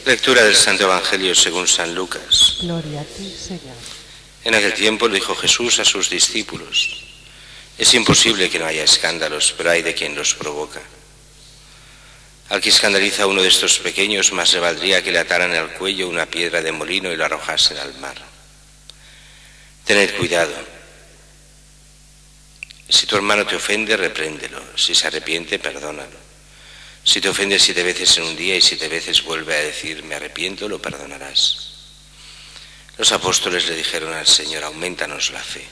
Lectura del Santo Evangelio según San Lucas. Gloria a ti, Señor. En aquel tiempo le dijo Jesús a sus discípulos: es imposible que no haya escándalos, pero hay de quien los provoca. Al que escandaliza a uno de estos pequeños, más le valdría que le ataran al cuello una piedra de molino y lo arrojasen al mar. Tened cuidado. Si tu hermano te ofende, repréndelo. Si se arrepiente, perdónalo. Si te ofende 7 veces en un día y 7 veces vuelve a decir me arrepiento, lo perdonarás. Los apóstoles le dijeron al Señor: aumentanos la fe.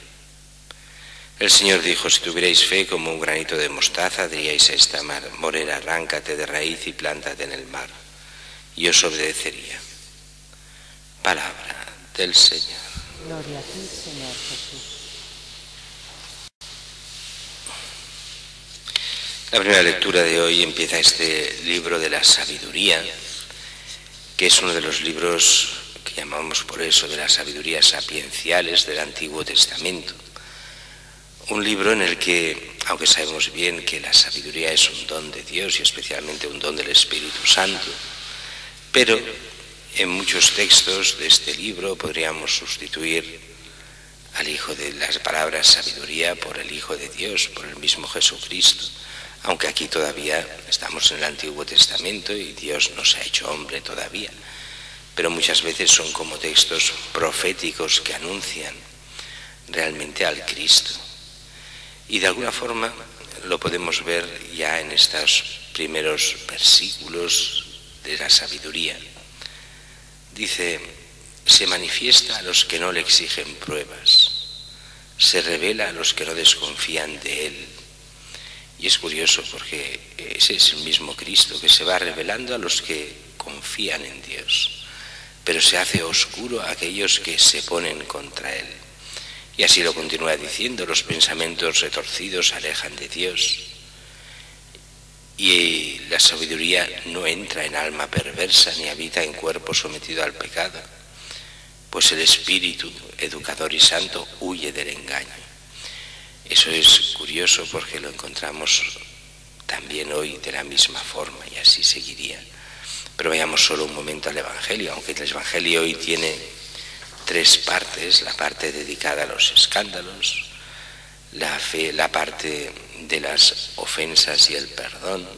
El Señor dijo: si tuvierais fe como un granito de mostaza, diríais a esta morera: arráncate de raíz y plántate en el mar, y os obedecería. Palabra del Señor. Gloria a ti, Señor Jesús. La primera lectura de hoy empieza este libro de la sabiduría, que es uno de los libros que llamamos por eso de las sabidurías sapienciales del Antiguo Testamento. Un libro en el que, aunque sabemos bien que la sabiduría es un don de Dios y especialmente un don del Espíritu Santo, pero en muchos textos de este libro podríamos sustituir al Hijo de las palabras sabiduría por el Hijo de Dios, por el mismo Jesucristo. Aunque aquí todavía estamos en el Antiguo Testamento y Dios no se ha hecho hombre todavía, pero muchas veces son como textos proféticos que anuncian realmente al Cristo. Y de alguna forma lo podemos ver ya en estos primeros versículos de la sabiduría. Dice: se manifiesta a los que no le exigen pruebas, se revela a los que no desconfían de él. Y es curioso porque ese es el mismo Cristo que se va revelando a los que confían en Dios, pero se hace oscuro a aquellos que se ponen contra Él. Y así lo continúa diciendo: los pensamientos retorcidos se alejan de Dios. Y la sabiduría no entra en alma perversa ni habita en cuerpo sometido al pecado, pues el Espíritu, educador y santo, huye del engaño. Eso es curioso porque lo encontramos también hoy de la misma forma y así seguiría. Pero vayamos solo un momento al Evangelio, aunque el Evangelio hoy tiene 3 partes: la parte dedicada a los escándalos, la fe, la parte de las ofensas y el perdón,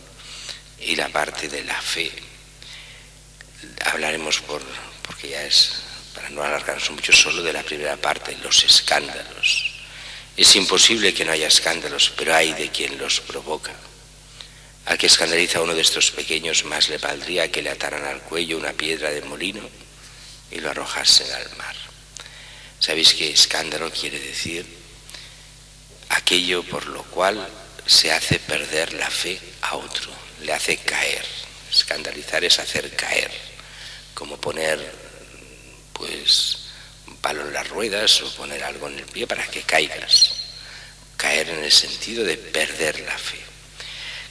y la parte de la fe. Hablaremos porque ya es, para no alargarnos mucho, solo de la primera parte, los escándalos. Es imposible que no haya escándalos, pero hay de quien los provoca. Al que escandaliza a uno de estos pequeños, más le valdría que le ataran al cuello una piedra de molino y lo arrojasen al mar. ¿Sabéis qué escándalo quiere decir? Aquello por lo cual se hace perder la fe a otro, le hace caer. Escandalizar es hacer caer, como poner un palo en las ruedas o poner algo en el pie para que caigas. Caer en el sentido de perder la fe.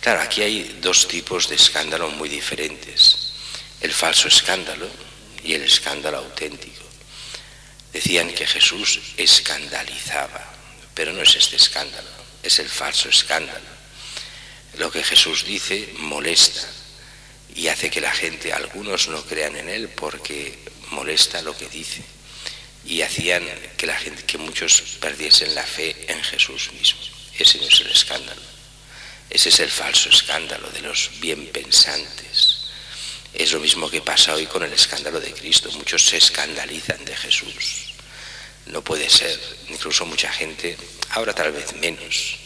Claro, aquí hay 2 tipos de escándalo muy diferentes: el falso escándalo y el escándalo auténtico. Decían que Jesús escandalizaba, pero no es este escándalo, es el falso escándalo. Lo que Jesús dice molesta y hace que la gente, algunos no crean en él porque molesta lo que dice, y hacían que la gente, que muchos perdiesen la fe en Jesús mismo. Ese no es el escándalo, ese es el falso escándalo de los bien pensantes. Es lo mismo que pasa hoy con el escándalo de Cristo. Muchos se escandalizan de Jesús. No puede ser. Incluso mucha gente, ahora tal vez menos,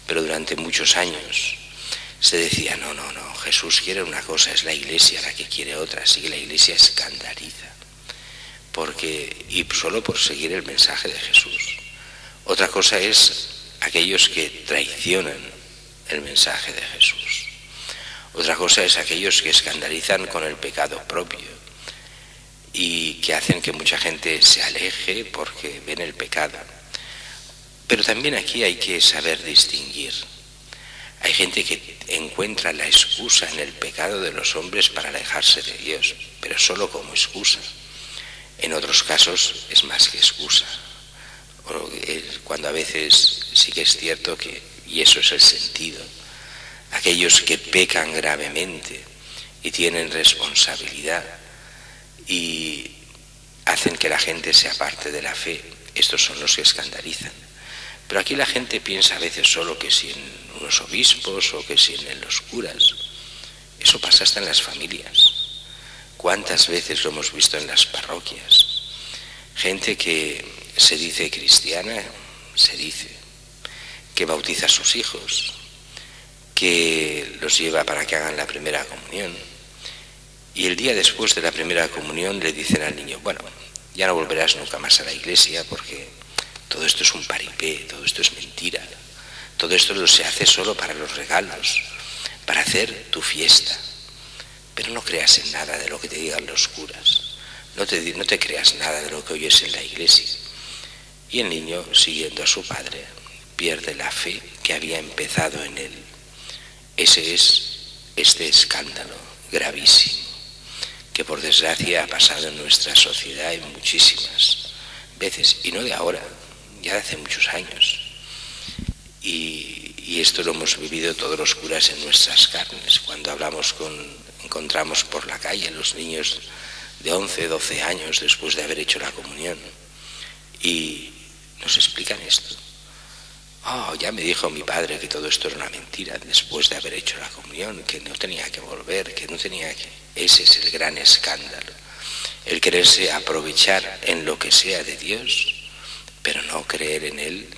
pero durante muchos años se decía: no, Jesús quiere una cosa, es la Iglesia la que quiere otra, así que la Iglesia escandaliza. Y solo por seguir el mensaje de Jesús. Otra cosa es aquellos que traicionan el mensaje de Jesús. Otra cosa es aquellos que escandalizan con el pecado propio y que hacen que mucha gente se aleje porque ven el pecado. Pero también aquí hay que saber distinguir. Hay gente que encuentra la excusa en el pecado de los hombres para alejarse de Dios, pero solo como excusa. En otros casos es más que excusa. Cuando a veces sí que es cierto que, y eso es el sentido, aquellos que pecan gravemente y tienen responsabilidad, y hacen que la gente se aparte de la fe. Estos son los que escandalizan. Pero aquí la gente piensa a veces solo que si en unos obispos o que si en los curas. Eso pasa hasta en las familias. ¿Cuántas veces lo hemos visto en las parroquias? Gente que se dice cristiana, se dice, que bautiza a sus hijos, que los lleva para que hagan la primera comunión. Y el día después de la primera comunión le dicen al niño, bueno, ya no volverás nunca más a la iglesia porque todo esto es un paripé, todo esto es mentira. Todo esto se hace solo para los regalos, para hacer tu fiesta. Pero no creas en nada de lo que te digan los curas. No te creas nada de lo que oyes en la iglesia. Y el niño, siguiendo a su padre, pierde la fe que había empezado en él. Ese es este escándalo gravísimo, que por desgracia ha pasado en nuestra sociedad en muchísimas veces, y no de ahora, ya de hace muchos años. Y esto lo hemos vivido todos los curas en nuestras carnes, cuando encontramos por la calle los niños de 11, 12 años después de haber hecho la comunión, y nos explican esto. Oh, ya me dijo mi padre que todo esto era una mentira después de haber hecho la comunión, que no tenía que volver, que no tenía que... Ese es el gran escándalo, el quererse aprovechar en lo que sea de Dios, pero no creer en Él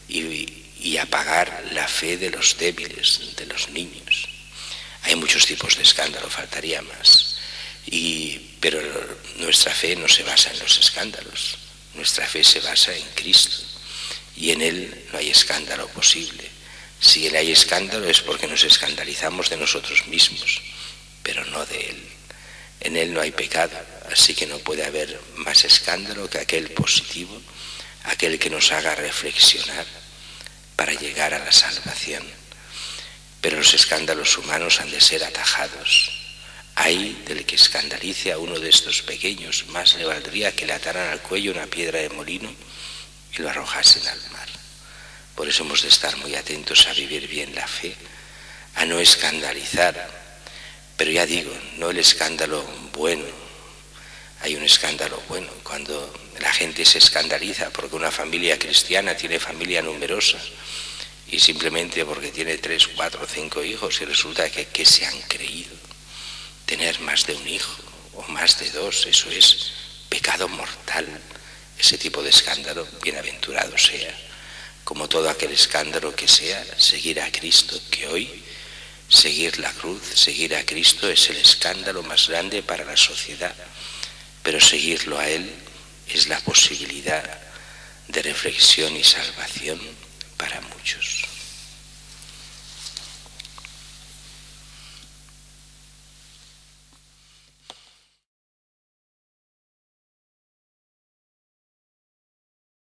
y apagar la fe de los débiles, de los niños. Hay muchos tipos de escándalo, faltaría más. Pero nuestra fe no se basa en los escándalos, nuestra fe se basa en Cristo. Y en Él no hay escándalo posible. Si hay escándalo es porque nos escandalizamos de nosotros mismos, pero no de Él. En Él no hay pecado, así que no puede haber más escándalo que aquel positivo, aquel que nos haga reflexionar para llegar a la salvación. Pero los escándalos humanos han de ser atajados. Ay del que escandalice a uno de estos pequeños, más le valdría que le ataran al cuello una piedra de molino y lo arrojasen al mar. Por eso hemos de estar muy atentos a vivir bien la fe, a no escandalizar, pero ya digo, no el escándalo bueno. Hay un escándalo bueno cuando la gente se escandaliza porque una familia cristiana tiene familia numerosa y simplemente porque tiene 3, 4, 5 hijos y resulta que se han creído. Tener más de un hijo o más de 2, eso es pecado mortal. Ese tipo de escándalo, bienaventurado sea, como todo aquel escándalo que sea, seguir a Cristo, que hoy seguir la cruz, seguir a Cristo es el escándalo más grande para la sociedad, pero seguirlo a Él es la posibilidad de reflexión y salvación para muchos.